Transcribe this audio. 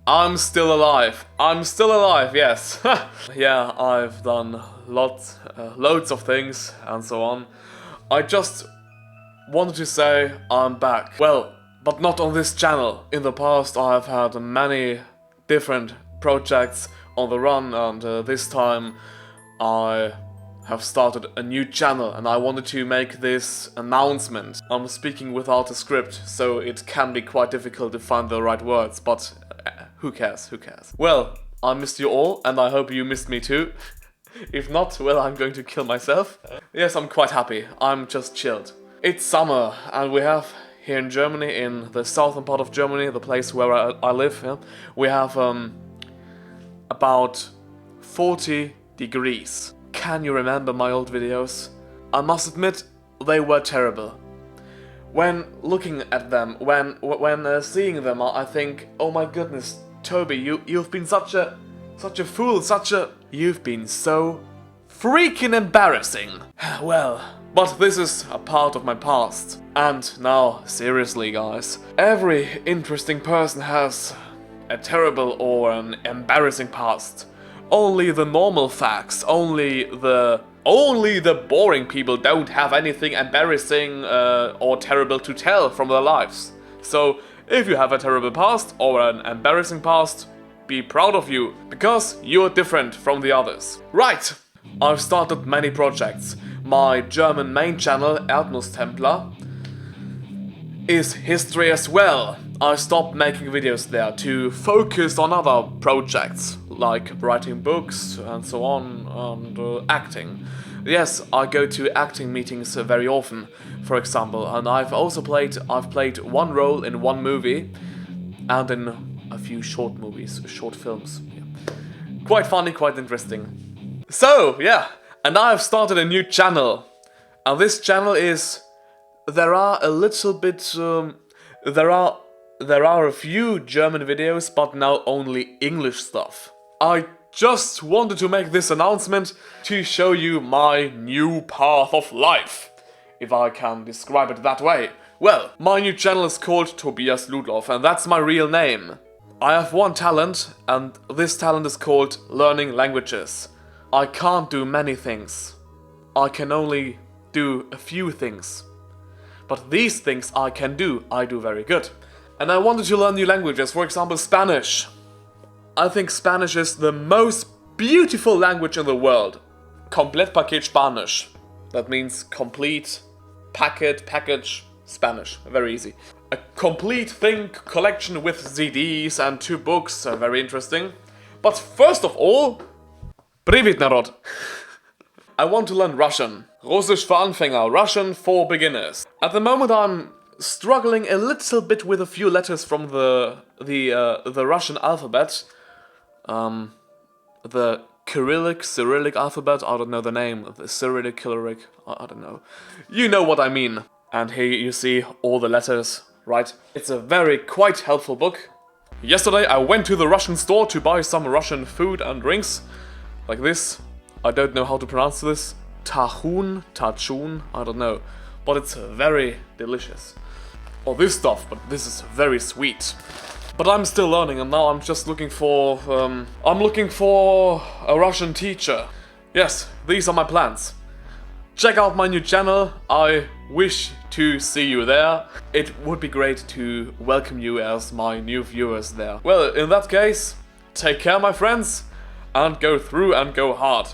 I'm still alive. I'm still alive, yes. Yeah, I've done loads of things and so on. I just wanted to say I'm back. Well, but not on this channel. In the past I've had many different projects on the run, and this time I have started a new channel and I wanted to make this announcement. I'm speaking without a script, so it can be quite difficult to find the right words, but who cares, who cares? Well, I missed you all and I hope you missed me too. If not, well, I'm going to kill myself. Yes, I'm quite happy. I'm just chilled. It's summer and we have here in Germany, in the southern part of Germany, the place where I live, yeah, we have about 40 degrees. Can you remember my old videos? I must admit, they were terrible. When looking at them, when seeing them, I think, oh my goodness, Toby, you've been such a fool, you've been so freaking embarrassing. Well, but this is a part of my past. And now, seriously guys, every interesting person has a terrible or an embarrassing past. Only the normal facts, only the boring people don't have anything embarrassing or terrible to tell from their lives. So, if you have a terrible past or an embarrassing past, be proud of you, because you're different from the others. Right, I've started many projects. My German main channel, Erdnusstempler, is history as well. I stopped making videos there to focus on other projects, like writing books and so on, and acting. Yes, I go to acting meetings very often, for example, and I've played one role in one movie, and in a few short films. Yeah. Quite funny, quite interesting. So, yeah, and I've started a new channel, and this channel is... There are a few German videos, but now only English stuff. I just wanted to make this announcement to show you my new path of life, if I can describe it that way. Well, my new channel is called Tobias Ludloff, and that's my real name. I have one talent, and this talent is called learning languages. I can't do many things. I can only do a few things. But these things I can do, I do very good. And I wanted to learn new languages, for example Spanish. I think Spanish is the most beautiful language in the world. Komplett Paket Spanisch. That means complete package Spanish. Very easy. A complete collection with CDs and 2 books, very interesting. But first of all, Привет, народ! I want to learn Russian. Russisch für Anfänger, Russian for beginners. At the moment I'm struggling a little bit with a few letters from the Russian alphabet. The Cyrillic alphabet, I don't know the name. The Cyrillic, I don't know. You know what I mean. And here you see all the letters, right? It's a quite helpful book. Yesterday I went to the Russian store to buy some Russian food and drinks. Like this. I don't know how to pronounce this. Tachun, I don't know. But it's very delicious. Or this stuff, but this is very sweet. But I'm still learning, and now I'm just looking for... I'm looking for a Russian teacher. Yes, these are my plans. Check out my new channel. I wish to see you there. It would be great to welcome you as my new viewers there. Well, in that case, take care my friends, and go through and go hard.